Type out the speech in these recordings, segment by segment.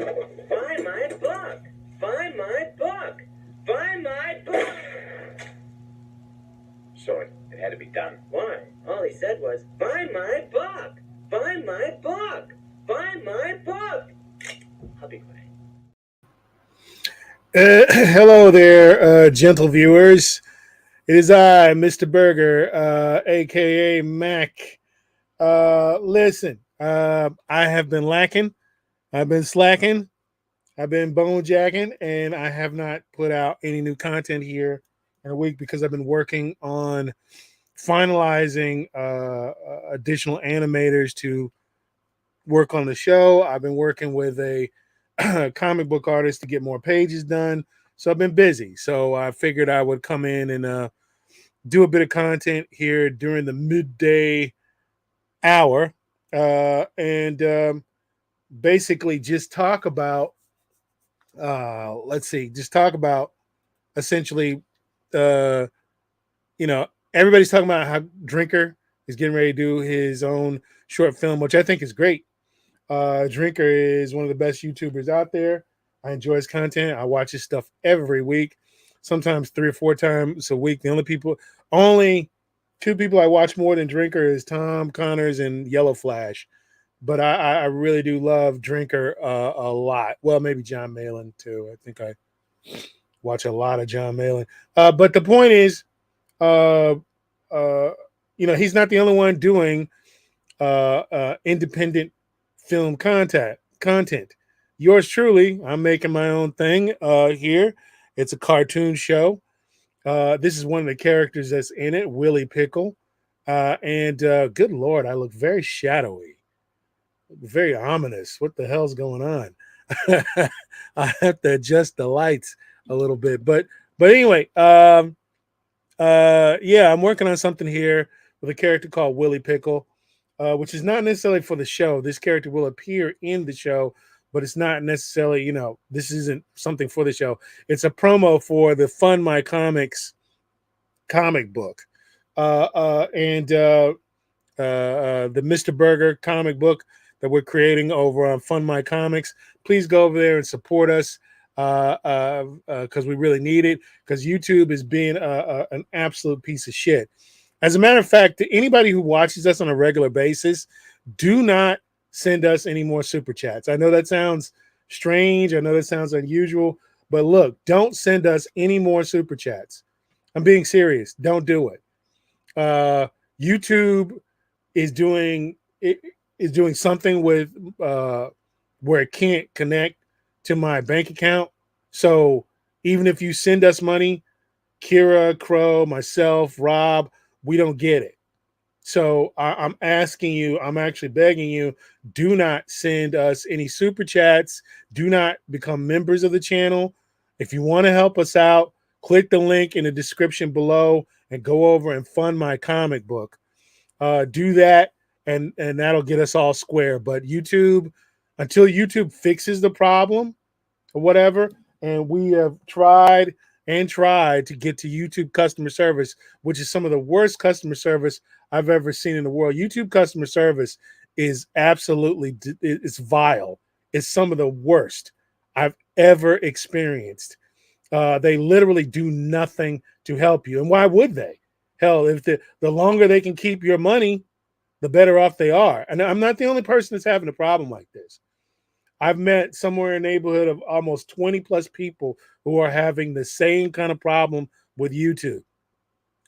Find my book! Find my book! Find my book! Sorry, it had to be done. Why? All he said was, find my book! Find my book! Find my book! I'll be quiet. Hello there, gentle viewers. It is I, Mr. Burger, aka Mac. Listen, I have been lacking. I've been slacking. I've been bone jacking, and I have not put out any new content here in a week because I've been working on finalizing additional animators to work on the show. I've been working with a comic book artist to get more pages done. So I've been busy. So I figured I would come in and do a bit of content here during the midday hour and basically just talk about, just talk about essentially, uh, everybody's talking about how Drinker is getting ready to do his own short film, which I think is great. Drinker is one of the best YouTubers out there. I enjoy his content. I watch his stuff every week, sometimes 3 or 4 times a week. The only two people I watch more than Drinker is Tom Connors and Yellow Flash. But I really do love Drinker a lot. Well, maybe John Malin too. I think I watch a lot of John Malin. But the point is, uh, he's not the only one doing independent film content. Yours truly, I'm making my own thing here. It's a cartoon show. This is one of the characters that's in it, Willie Pickle. And good Lord, I look very shadowy, very ominous. What the hell's going on? I have to adjust the lights a little bit. But anyway, yeah, I'm working on something here with a character called Willie Pickle, which is not necessarily for the show. This character will appear in the show, but it's not necessarily, this isn't something for the show. It's a promo for the Fund My Comics comic book. And the Mr. Burger comic book that we're creating over on Fund My Comics. Please go over there and support us because we really need it, because YouTube is being an absolute piece of shit. As a matter of fact, to anybody who watches us on a regular basis, do not send us any more super chats. I know that sounds strange. I know that sounds unusual, but look, don't send us any more super chats. I'm being serious. Don't do it. YouTube is doing something with where it can't connect to my bank account. So even if you send us money, Kira, Crow, myself, Rob, we don't get it. So I'm asking you, I'm actually begging you, do not send us any super chats. Do not become members of the channel. If you want to help us out, click the link in the description below and go over and fund my comic book. Do that, and that'll get us all square. But YouTube, until YouTube fixes the problem or whatever, and we have tried to get to YouTube customer service, which is some of the worst customer service I've ever seen in the world. YouTube customer service is absolutely, it's vile. It's some of the worst I've ever experienced. They literally do nothing to help you. And why would they? Hell, if the longer they can keep your money, the better off they are. And I'm not the only person that's having a problem like this. I've met somewhere in the neighborhood of almost 20 plus people who are having the same kind of problem with YouTube.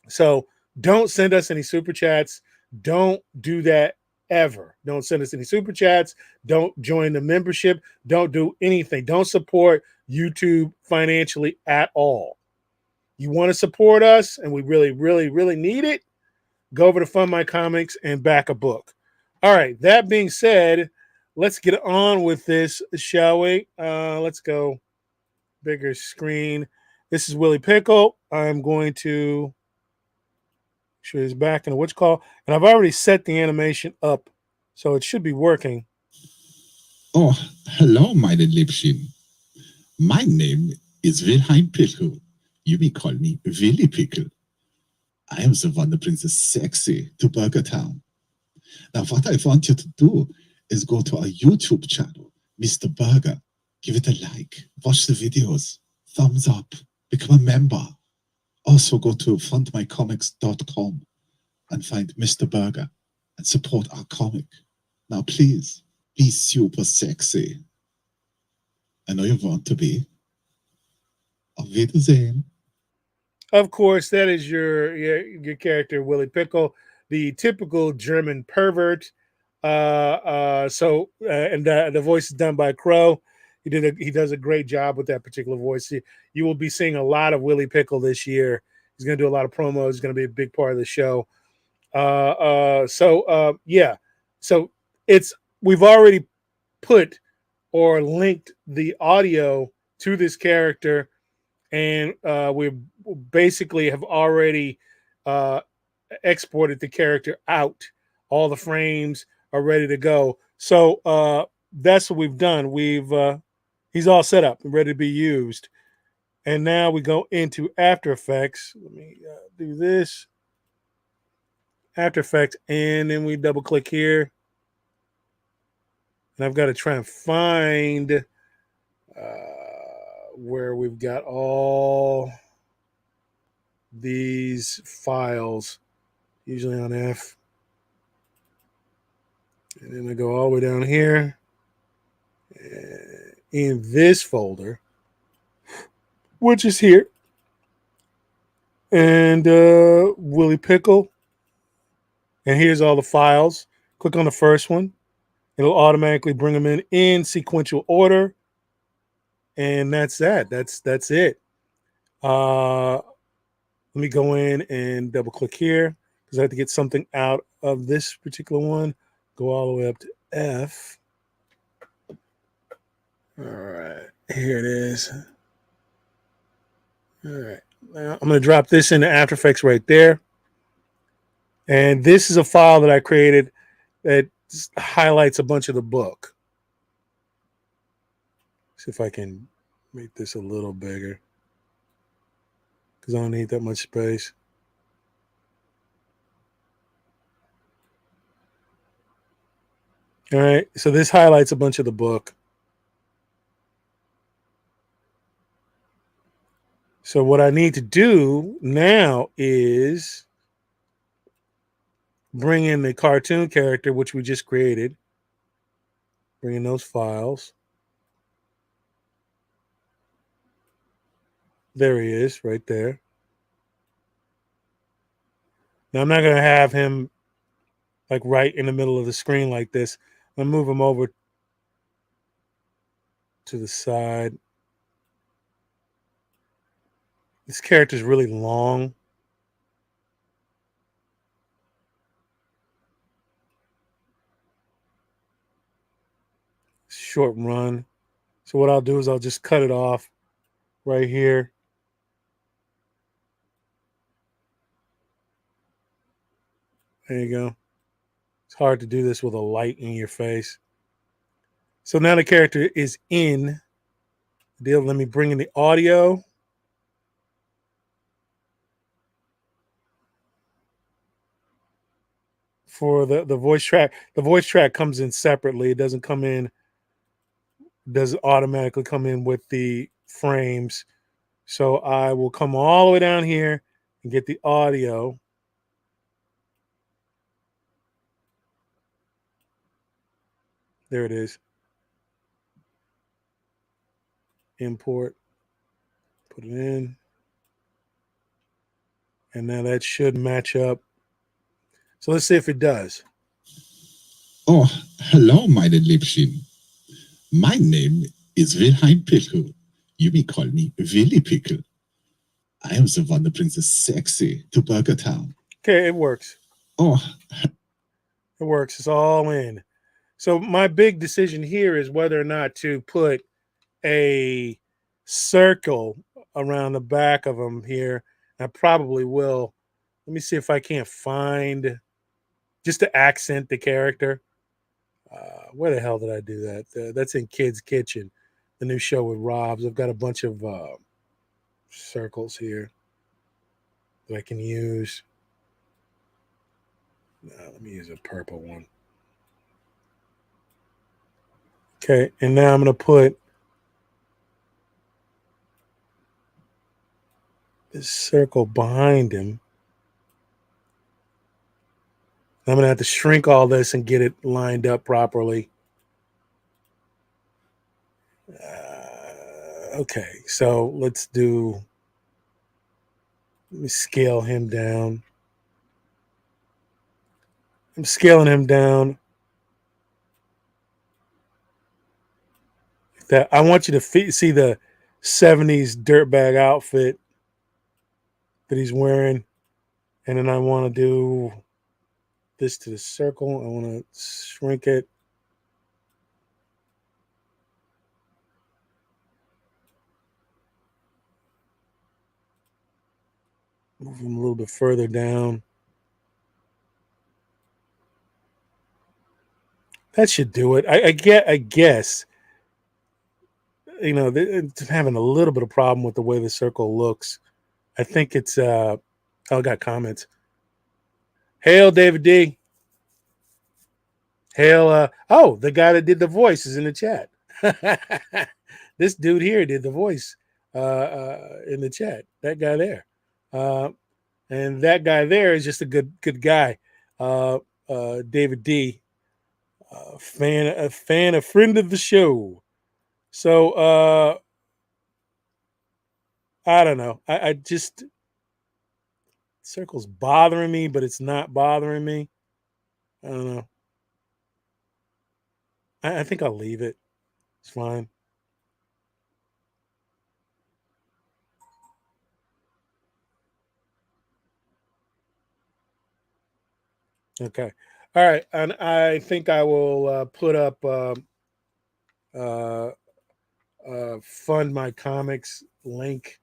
So don't send us any super chats. Don't do that ever. Don't send us any super chats. Don't join the membership. Don't do anything. Don't support YouTube financially at all. You want to support us, and we really, really, really need it, go over to Fund My Comics and back a book. All right, that being said, let's get on with this, shall we? Let's go bigger screen. This is Willie Pickle. I'm going to show his back in what's called, and I've already set the animation up, so it should be working. Oh, hello, meine Liebchen. My name is Willie Pickle. You may call me Willie Pickle. I am the one that brings the sexy to Burger Town. Now, what I want you to do is go to our YouTube channel, Mr. Burger. Give it a like, watch the videos, thumbs up, become a member. Also go to fundmycomics.com and find Mr. Burger and support our comic. Now please, be super sexy. I know you want to be. Auf Wiedersehen. Of course, that is your character, Willie Pickle, the typical German pervert. And the voice is done by Crow. He does a great job with that particular voice. You will be seeing a lot of Willie Pickle this year. He's going to do a lot of promos. He's going to be a big part of the show. Yeah. So we've already put or linked the audio to this character, and we basically have already uh, exported the character out. All the frames are ready to go. So that's what we've done. He's all set up and ready to be used. And now we go into After Effects. Let me do this. After Effects, and then we double click here. And I've got to try and find where we've got all these files, usually on F. And then I go all the way down here in this folder, which is here. And Willie Pickle. And here's all the files. Click on the first one. It'll automatically bring them in sequential order. And that's that. That's it. Let me go in and double click here because I have to get something out of this particular one. Go all the way up to F. All right, here it is. All right, now I'm going to drop this into After Effects right there. And this is a file that I created that highlights a bunch of the book. See if I can make this a little bigger because I don't need that much space. All right, so this highlights a bunch of the book. So what I need to do now is bring in the cartoon character, which we just created. Bring in those files. There he is, right there. Now I'm not going to have him like right in the middle of the screen like this. I'm going to move him over to the side. This character is really long. Short run. So what I'll do is I'll just cut it off right here. There you go. It's hard to do this with a light in your face. So now the character is in. Let me bring in the audio. For the voice track. The voice track comes in separately. It doesn't automatically come in with the frames. So I will come all the way down here and get the audio. There it is. Import. Put it in. And now that should match up. So let's see if it does. Oh, hello, meine Liebchen. My name is Willie Pickle. You may call me Willie Pickle. I am the one that brings the sexy to Burger Town. Okay, it works. Oh, it works. It's all in. So my big decision here is whether or not to put a circle around the back of them here. I probably will. Let me see if I can't find just to accent the character. Where the hell did I do that? That's in Kid's Kitchen, the new show with Robs. I've got a bunch of circles here that I can use. Let me use a purple one. Okay, and now I'm going to put this circle behind him. I'm going to have to shrink all this and get it lined up properly. Okay, so let me scale him down. I'm scaling him down. That I want you to see the 70s dirtbag outfit that he's wearing. And then I want to do this to the circle. I want to shrink it. Move him a little bit further down. That should do it. I guess, you know, it's having a little bit of problem with the way the circle looks. I think it's, I got comments. Hail, David D. Hail, the guy that did the voice is in the chat. This dude here did the voice in the chat. That guy there. And that guy there is just a good guy. David D. A friend of the show. So I don't know. I just circle's bothering me, but it's not bothering me. I don't know. I think I'll leave it. It's fine. Okay. All right. And I think I will put up Fund My Comics link.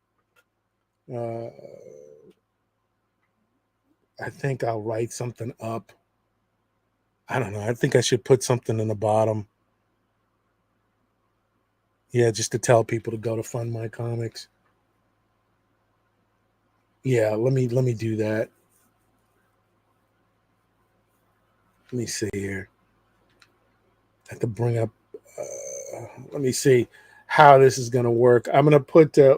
I think I'll write something up. I don't know. I think I should put something in the bottom. Yeah, just to tell people to go to Fund My Comics. Yeah, let me do that. Let me see here. I have to bring up. Let me see how this is going to work. I'm going to put. I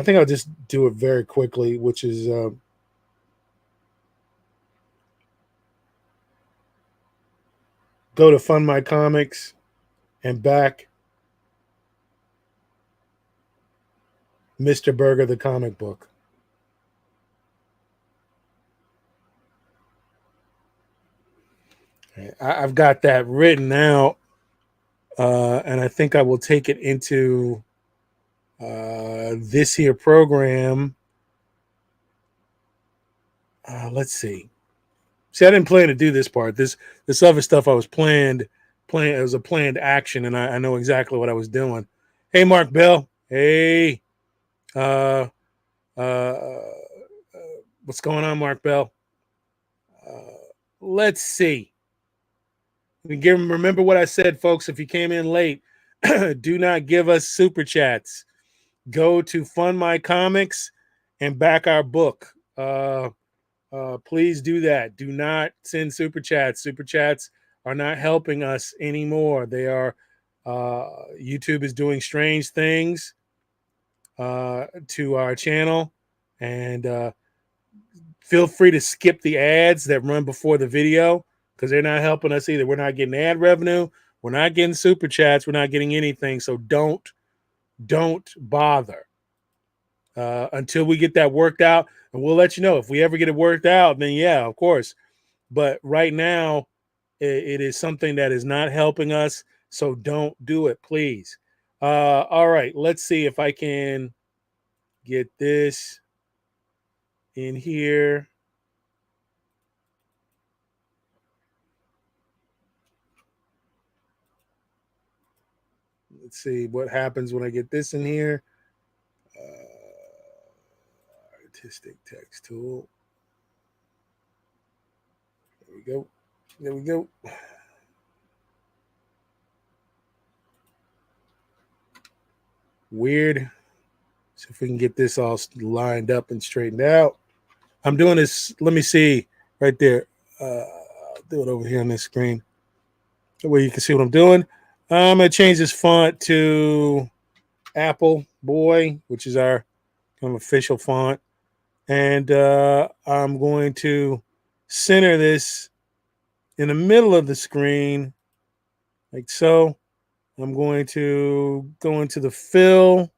think I'll just do it very quickly, which is. Go to Fund My Comics and back Mr. Burger the comic book. I've got that written out, and I think I will take it into this here program. Let's see. See, I didn't plan to do this part. This other stuff I was planned. It was a planned action, and I know exactly what I was doing. Hey, Mark Bell. Hey. What's going on, Mark Bell? Let's see. Remember what I said, folks. If you came in late, do not give us super chats. Go to Fund My Comics and back our book. Please do that. Do not send super chats. Super chats are not helping us anymore. They are. YouTube is doing strange things to our channel, and feel free to skip the ads that run before the video because they're not helping us either. We're not getting ad revenue. We're not getting super chats. We're not getting anything. So don't bother until we get that worked out. And we'll let you know if we ever get it worked out. Then yeah, of course. But right now, it is something that is not helping us. So don't do it, please. All right, let's see if I can get this in here. Let's see what happens when I get this in here. Artistic text tool. There we go. There we go. Weird. See if we can get this all lined up and straightened out. I'm doing this. Let me see right there. I'll do it over here on this screen. That way you can see what I'm doing. I'm going to change this font to Apple Boy, which is our kind of official font. And I'm going to center this in the middle of the screen, like so. I'm going to go into the fill,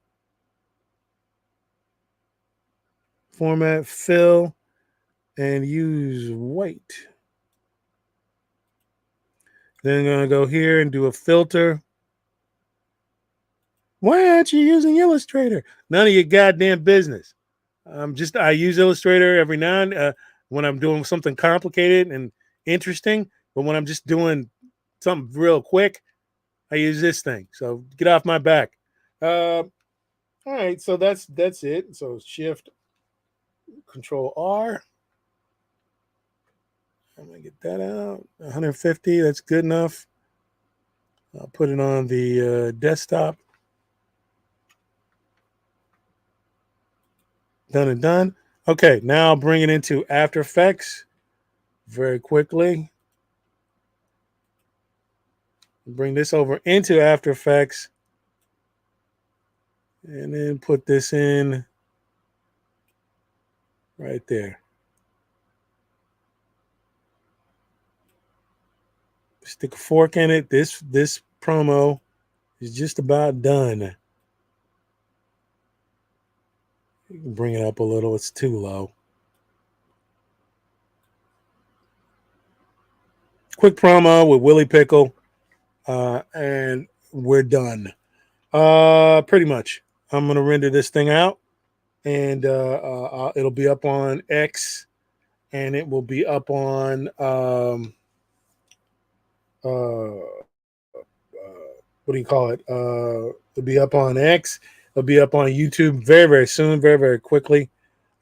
format fill, and use white. Then I'm going to go here and do a filter. Why aren't you using Illustrator? None of your goddamn business. I use Illustrator every now and when I'm doing something complicated and interesting, but when I'm just doing something real quick, I use this thing. So get off my back. All right, so that's it. So Shift Control R. I'm gonna get that out. 150. That's good enough. I'll put it on the desktop. Done and done. Okay, now I'll bring it into After Effects very quickly. Bring this over into After Effects. And then put this in right there. Stick a fork in it. This promo is just about done. You can bring it up a little. It's too low. Quick promo with Willie Pickle. And we're done. Pretty much. I'm going to render this thing out. And it'll be up on X. And it will be up on... what do you call it? It'll be up on X. It'll be up on YouTube very, very soon, very, very quickly.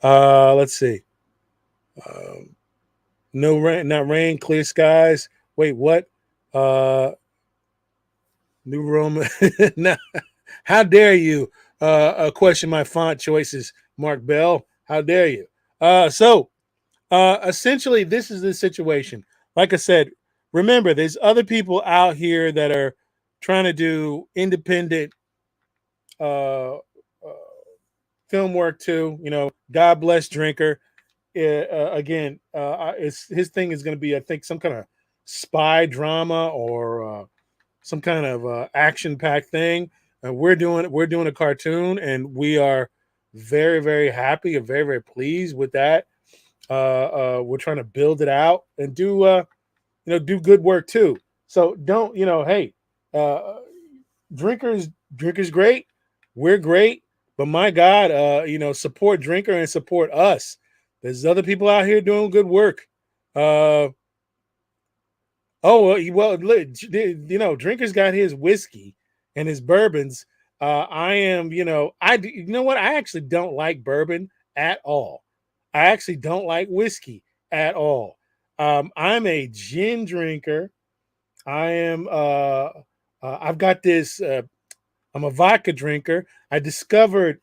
Let's see. No rain, not rain, clear skies. Wait, what? New Roman. Now, how dare you question my font choices, Mark Bell? How dare you? Essentially, this is the situation. Like I said, remember, there's other people out here that are trying to do independent film work too. You know, God bless Drinker. Again, his thing is going to be, I think, some kind of spy drama or some kind of action-packed thing. And we're doing a cartoon, and we are very, very happy and very, very pleased with that. We're trying to build it out and do good work too. So don't, hey, drinkers great, we're great, but my God, support Drinker and support us. There's other people out here doing good work. Drinker's got his whiskey and his bourbons. I am, I actually don't like bourbon at all. I actually don't like whiskey at all. I'm a gin drinker. I am. I've got this. I'm a vodka drinker. I discovered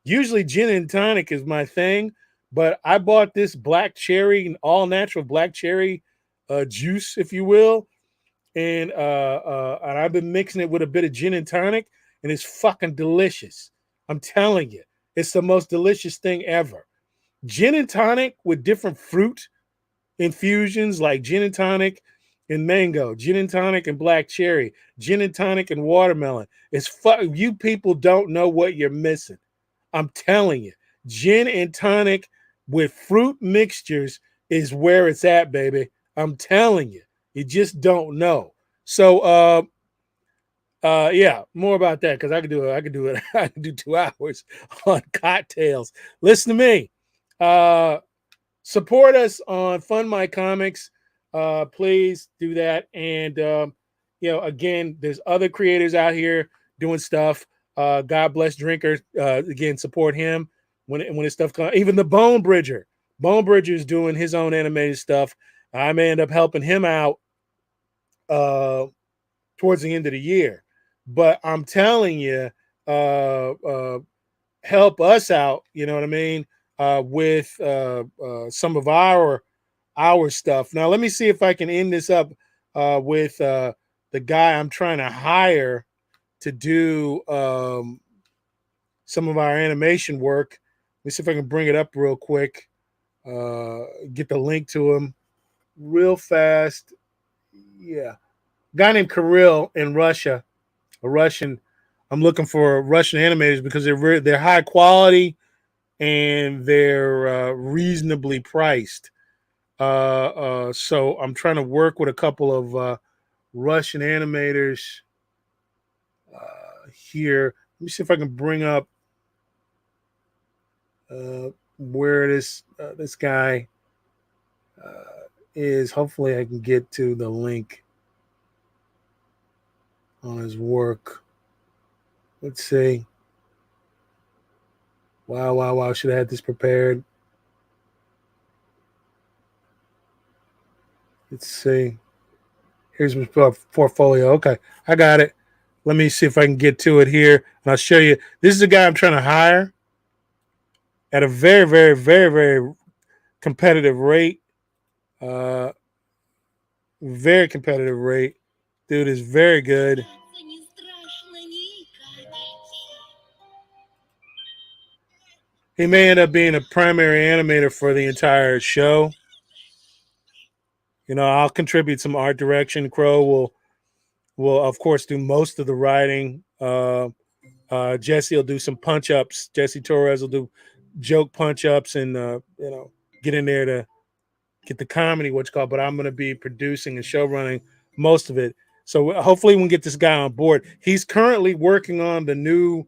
usually gin and tonic is my thing, but I bought this black cherry, all natural black cherry juice, if you will, and I've been mixing it with a bit of gin and tonic, and it's fucking delicious. I'm telling you, it's the most delicious thing ever. Gin and tonic with different fruit infusions like gin and tonic and mango, gin and tonic and black cherry, gin and tonic and watermelon. You people don't know what you're missing. I'm telling you, gin and tonic with fruit mixtures is where it's at, baby. I'm telling you, you just don't know. So, yeah, more about that because I could do it. I could do 2 hours on cocktails. Listen to me. Support us on Fund My Comics. Please do that. And again, there's other creators out here doing stuff. God bless Drinker. Again, support him when his stuff comes. Even the Bone Bridger. Bone Bridger is doing his own animated stuff. I may end up helping him out towards the end of the year. But I'm telling you, help us out. You know what I mean? With some of our stuff. Now, let me see if I can end this up with the guy I'm trying to hire to do some of our animation work. me see if I can bring it up real quick. Get the link to him real fast. Yeah, guy named Kirill in Russia, a Russian. I'm looking for Russian animators because they're high quality and they're reasonably priced. So I'm trying to work with a couple of Russian animators here. Let me see if I can bring up where this guy is. Hopefully, I can get to the link on his work. Let's see. Wow. Should have had this prepared. Let's see. Here's my portfolio. Okay, I got it. Let me see if I can get to it here, and I'll show you. This is a guy I'm trying to hire at a very competitive rate. Uh, very competitive rate. Dude is very good. He may end up being a primary animator for the entire show. I'll contribute some art direction. Crow will of course do most of the writing. Jesse will do some punch ups. Jesse Torres will do joke punch ups and get in there to get the comedy what's called. But I'm going to be producing and show running most of it. So hopefully we can get this guy on board. He's currently working on the new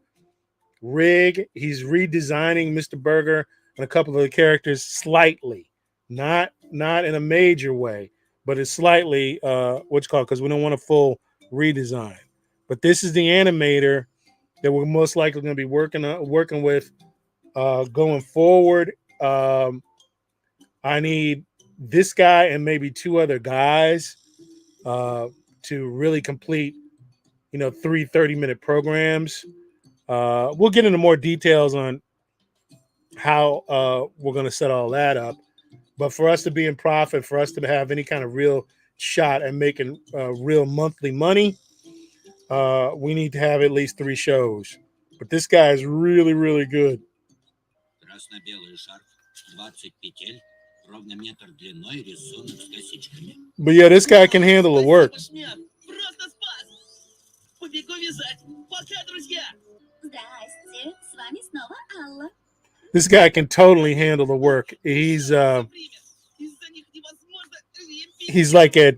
rig. He's redesigning Mr. Burger and a couple of the characters slightly, not in a major way, but it's slightly what's called, because we don't want a full redesign. But this is the animator that we're most likely going to be working with going forward. I need this guy and maybe two other guys to really complete, 3 30-minute programs. We'll get into more details on how we're going to set all that up. But for us to be in profit, for us to have any kind of real shot at making real monthly money, we need to have at least 3 shows. But this guy is really good. But yeah, this guy can handle the work. This guy can totally handle the work. He's like I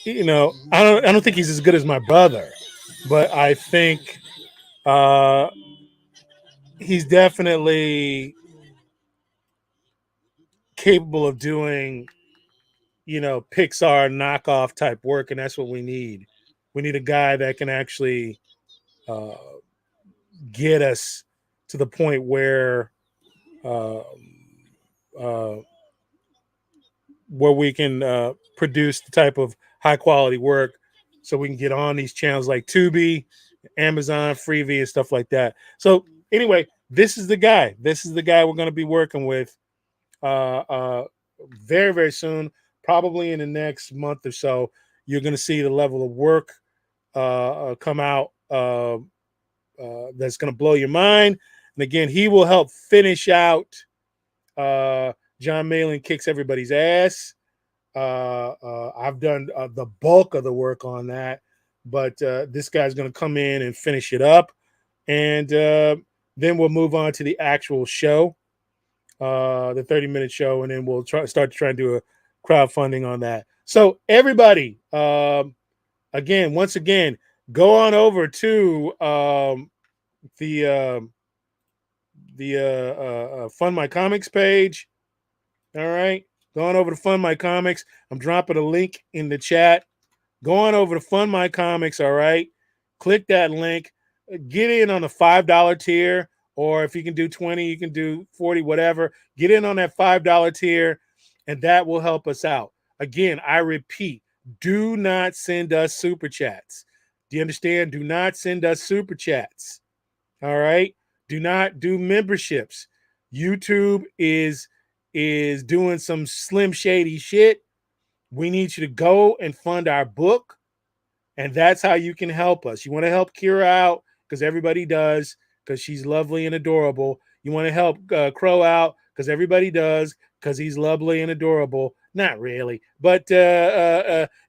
don't think he's as good as my brother, but I think he's definitely capable of doing, Pixar knockoff type work, and that's what we need. We need a guy that can actually get us to the point where we can produce the type of high quality work, so we can get on these channels like Tubi, Amazon, Freevee, and stuff like that. So anyway, this is the guy. This is the guy we're going to be working with very soon, probably in the next month or so. You're going to see the level of work come out that's going to blow your mind. And again, he will help finish out John Malin Kicks Everybody's Ass. I've done the bulk of the work on that, but this guy's going to come in and finish it up. And then we'll move on to the actual show, the 30-minute show, and then we'll start to try and do a crowdfunding on that. So everybody, once again, go on over to the Fund My Comics page. All right, go on over to Fund My Comics. I'm dropping a link in the chat. Go on over to Fund My Comics. All right, click that link. Get in on the $5 tier, or if you can do 20, you can do 40, whatever. Get in on that $5 tier, and that will help us out. Again, I repeat, do not send us super chats. Do you understand? Do not send us super chats. All right. Do not do memberships. YouTube is doing some slim shady shit. We need you to go and fund our book, and that's how you can help us. You want to help Kira out, because everybody does. because she's lovely and adorable. You want to help Crow out because everybody does, because he's lovely and adorable. Not really, but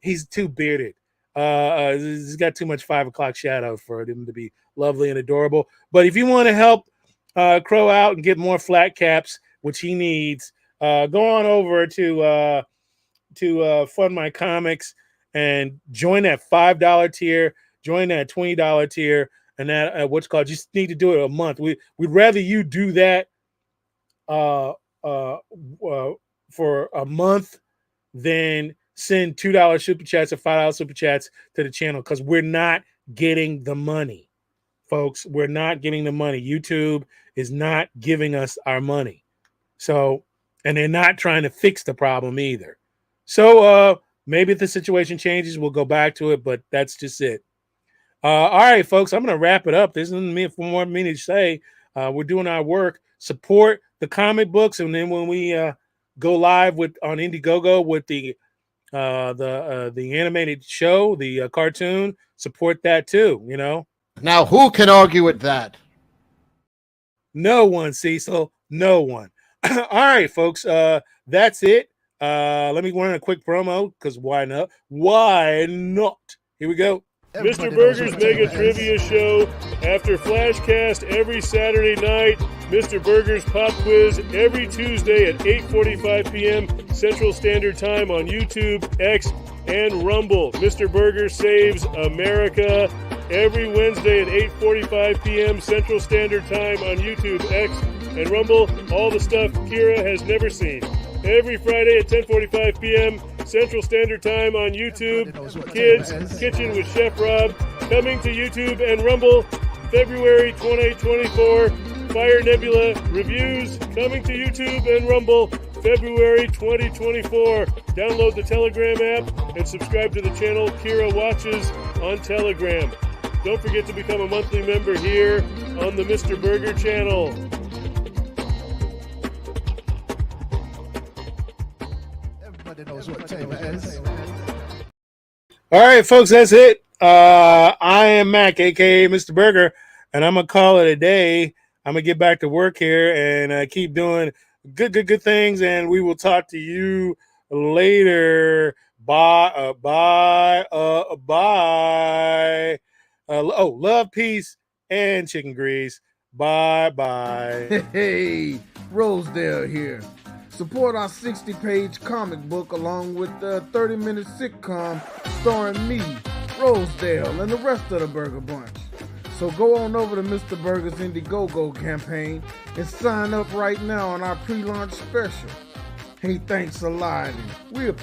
he's too bearded. He's got too much 5 o'clock shadow for him to be lovely and adorable. But if you want to help Crow out and get more flat caps, which he needs, go on over to Fund My Comics and join that $5 tier, join that $20 tier, and that what's called. You just need to do it a month. We'd rather you do that for a month than send $2 super chats or $5 super chats to the channel, because we're not getting the money, folks. We're not getting the money. YouTube is not giving us our money. So, and they're not trying to fix the problem either. So maybe if the situation changes, we'll go back to it, but that's just it. All right, folks, I'm going to wrap it up. There's nothing more for me to say. We're doing our work. Support the comic books, and then when we go live on Indiegogo with the animated show, the cartoon, support that too. You know. Now, who can argue with that? No one, Cecil. No one. All right, folks. That's it. Let me run a quick promo, because why not? Why not? Here we go. Mr. Burger's Mega Trivia Show after Flashcast every Saturday night. Mr. Burger's Pop Quiz every Tuesday at 8:45 p.m. Central Standard Time on YouTube, X, and Rumble. Mr. Burger Saves America every Wednesday at 8:45 p.m. Central Standard Time on YouTube, X, and Rumble. All the stuff Kira has never seen. Every Friday at 10:45 p.m. Central Standard Time on YouTube, Kids Kitchen with Chef Rob, coming to YouTube and Rumble, February 2024. Fire Nebula Reviews, coming to YouTube and Rumble, February 2024. Download the Telegram app and subscribe to the channel Kira Watches on Telegram. Don't forget to become a monthly member here on the Mr. Burger channel. Knows what time it is. All right, folks, that's it. I am Mac, aka Mr. Burger, and I'm gonna call it a day. I'm gonna get back to work here and keep doing good things, and we will talk to you later. Bye. Love, peace, and chicken grease. Bye. Hey, Rosedale here. Support our 60-page comic book along with the 30-minute sitcom starring me, Rosedale, and the rest of the Burger Bunch. So go on over to Mr. Burger's Indiegogo campaign and sign up right now on our pre-launch special. Hey, thanks a lot. We appreciate